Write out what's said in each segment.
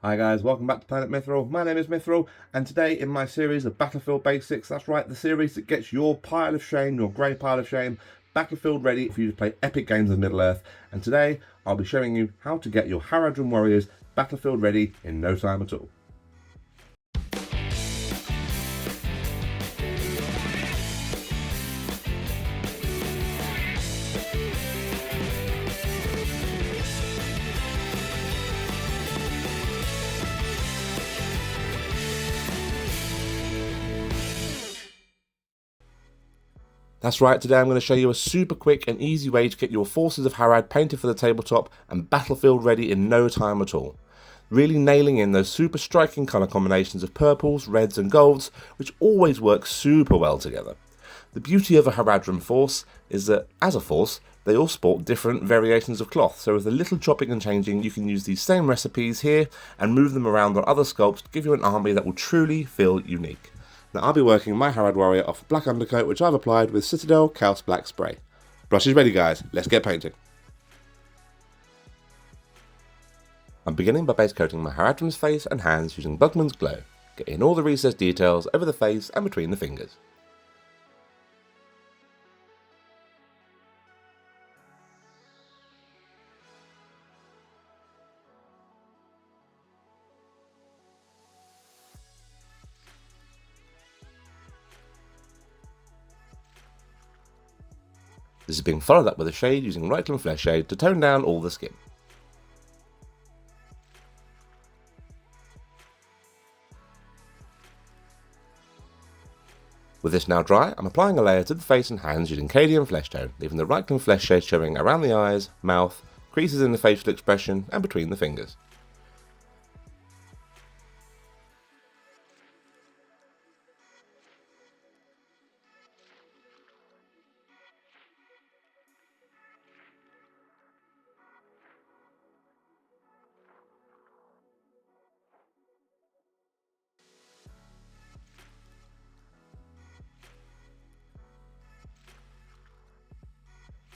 Hi guys, welcome back to Planet Mithril. My name is Mithril, and today in my series of Battlefield Basics, that's right, the series that gets your pile of shame, your grey pile of shame, battlefield ready for you to play epic games of Middle-earth. And today I'll be showing you how to get your Haradrim warriors battlefield ready in no time at all. That's right, today I'm going to show you a super quick and easy way to get your forces of Harad painted for the tabletop and battlefield ready in no time at all. Really nailing in those super striking colour combinations of purples, reds and golds, which always work super well together. The beauty of a Haradrim force is that, as a force, they all sport different variations of cloth, so with a little chopping and changing you can use these same recipes here and move them around on other sculpts to give you an army that will truly feel unique. Now I'll be working my Harad warrior off a black undercoat which I've applied with Citadel Chaos Black spray. Brush is ready guys, let's get painting. I'm beginning by base coating my Haradrim's face and hands using Bugmans Glow, getting all the recessed details over the face and between the fingers. This is being followed up with a shade using Reikland Fleshshade to tone down all the skin. With this now dry, I'm applying a layer to the face and hands using Citadel Flesh tone, leaving the Reikland Fleshshade showing around the eyes, mouth, creases in the facial expression and between the fingers.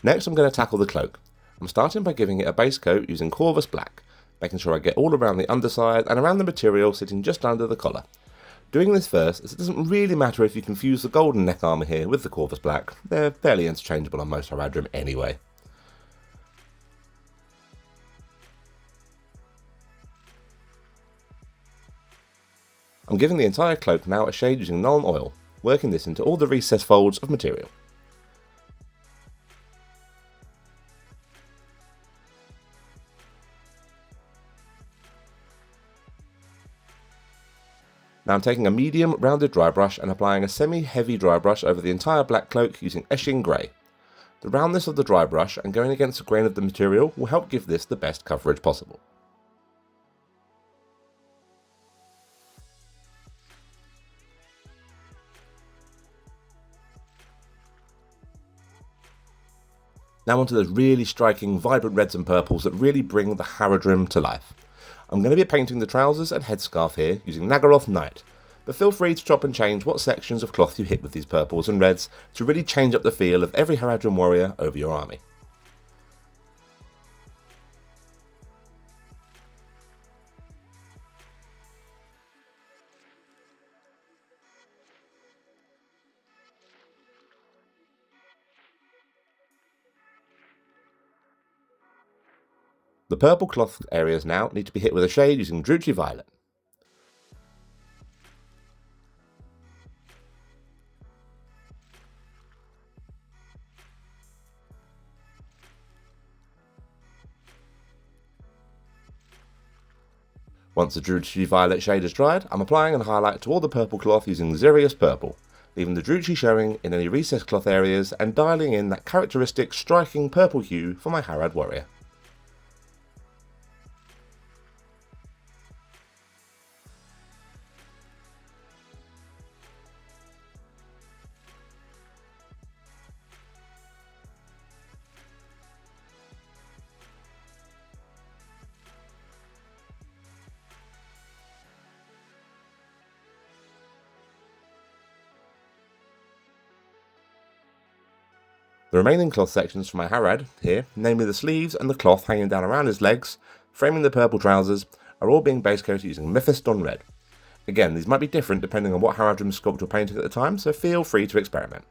Next I'm going to tackle the cloak. I'm starting by giving it a base coat using Corvus Black, making sure I get all around the underside and around the material sitting just under the collar. Doing this first, as it doesn't really matter if you confuse the golden neck armour here with the Corvus Black, they're fairly interchangeable on most Haradrim anyway. I'm giving the entire cloak now a shade using Nuln Oil, working this into all the recessed folds of material. Now I'm taking a medium rounded dry brush and applying a semi-heavy dry brush over the entire black cloak using Eshin Grey. The roundness of the dry brush and going against the grain of the material will help give this the best coverage possible. Now onto those really striking, vibrant reds and purples that really bring the Haradrim to life. I'm going to be painting the trousers and headscarf here using Naggaroth Night, but feel free to chop and change what sections of cloth you hit with these purples and reds to really change up the feel of every Haradrim warrior over your army. The purple cloth areas now need to be hit with a shade using Druchii Violet. Once the Druchii Violet shade is dried, I'm applying a highlight to all the purple cloth using Xereus Purple, leaving the Druchii showing in any recessed cloth areas and dialing in that characteristic striking purple hue for my Harad warrior. The remaining cloth sections for my Harad here, namely the sleeves and the cloth hanging down around his legs, framing the purple trousers, are all being base coated using Mephiston Red. Again, these might be different depending on what Haradrim sculpt you're painting at the time, so feel free to experiment.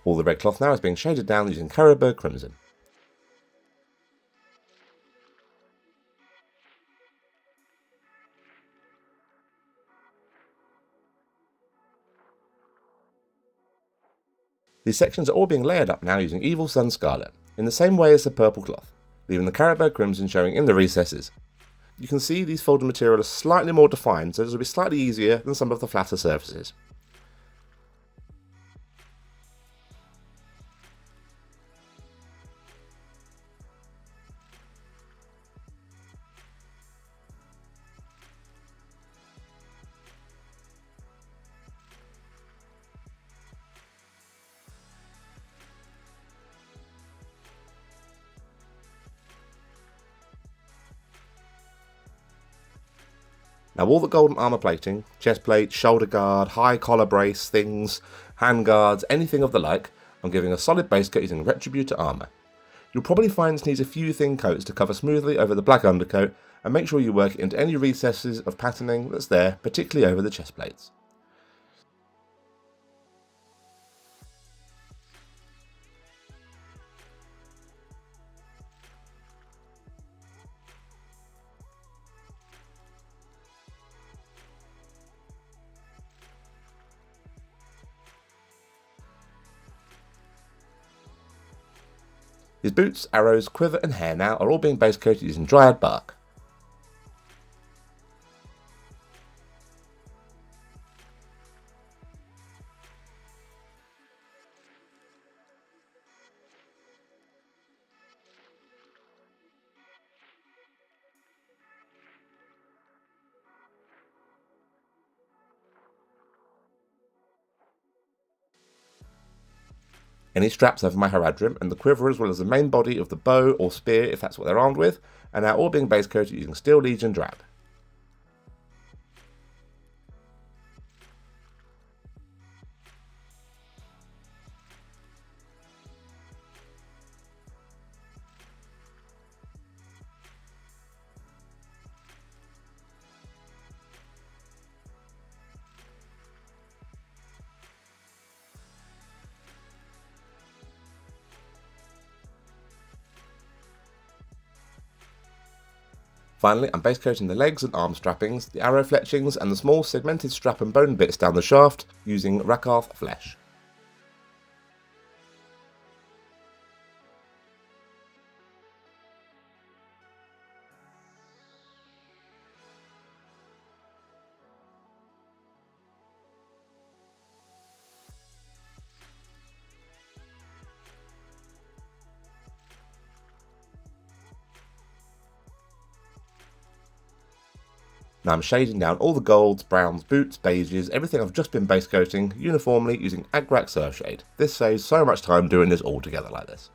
All the red cloth now is being shaded down using Carroburg Crimson. These sections are all being layered up now using Evil Sunz Scarlet, in the same way as the purple cloth, leaving the Carroburg Crimson showing in the recesses. You can see these folded material are slightly more defined, so this will be slightly easier than some of the flatter surfaces. Now all the golden armour plating, chest plate, shoulder guard, high collar brace, things, hand guards, anything of the like, I'm giving a solid base coat using Retributor Armour. You'll probably find this needs a few thin coats to cover smoothly over the black undercoat, and make sure you work it into any recesses of patterning that's there, particularly over the chest plates. His boots, arrows, quiver and hair now are all being base coated using Dryad Bark. Any straps over my Haradrim and the quiver as well as the main body of the bow or spear if that's what they're armed with, are now all being base coated using Steel Legion Drab. Finally, I'm base coating the legs and arm strappings, the arrow fletchings and the small segmented strap and bone bits down the shaft using Rakarth Flesh. Now I'm shading down all the golds, browns, boots, beiges, everything I've just been base coating uniformly using Agrax Earthshade. This saves so much time doing this all together like this.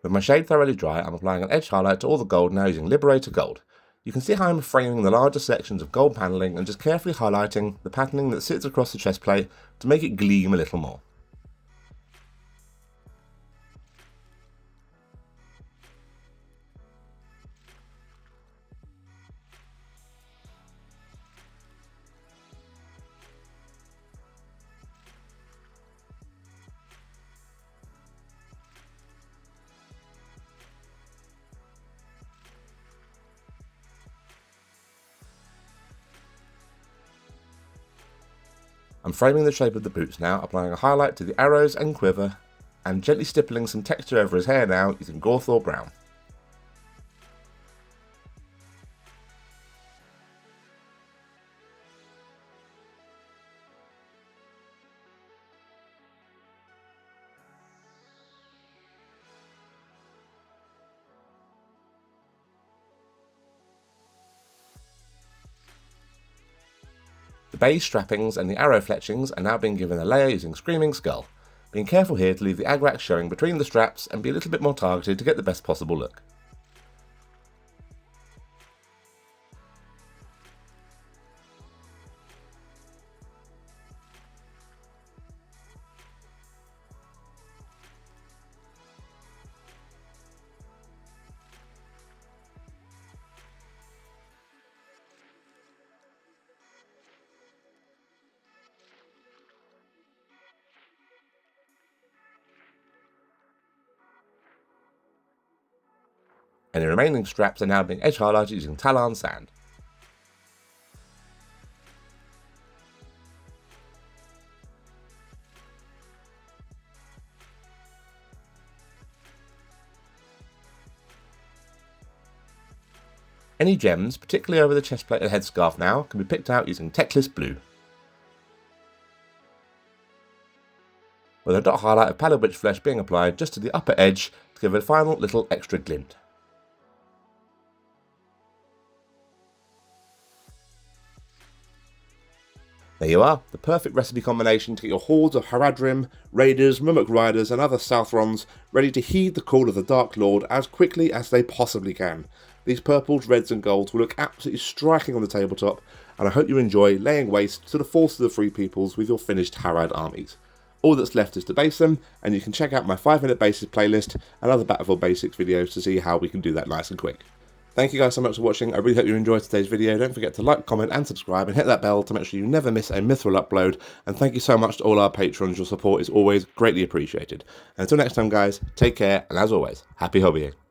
With my shade thoroughly dry, I'm applying an edge highlight to all the gold now using Liberator Gold. You can see how I'm framing the larger sections of gold panelling and just carefully highlighting the patterning that sits across the chest plate to make it gleam a little more. I'm framing the shape of the boots now, applying a highlight to the arrows and quiver, and gently stippling some texture over his hair now using Gorthor Brown. The base strappings and the arrow fletchings are now being given a layer using Screaming Skull, being careful here to leave the Agrax showing between the straps and be a little bit more targeted to get the best possible look. And the remaining straps are now being edge highlighted using Tallarn Sand. Any gems, particularly over the chestplate and headscarf now, can be picked out using Teclis Blue. With a dot highlight of Pallid Witch Flesh being applied just to the upper edge to give a final little extra glint. There you are, the perfect recipe combination to get your hordes of Haradrim, Raiders, Mimic Riders and other Southrons ready to heed the call of the Dark Lord as quickly as they possibly can. These purples, reds and golds will look absolutely striking on the tabletop, and I hope you enjoy laying waste to the forces of the Free Peoples with your finished Harad armies. All that's left is to base them, and you can check out my 5-minute bases playlist and other Battlefield Basics videos to see how we can do that nice and quick. Thank you guys so much for watching. I really hope you enjoyed today's video. Don't forget to like, comment and subscribe and hit that bell to make sure you never miss a Mithril upload. And thank you so much to all our patrons. Your support is always greatly appreciated. And until next time guys, take care and as always, happy hobbying.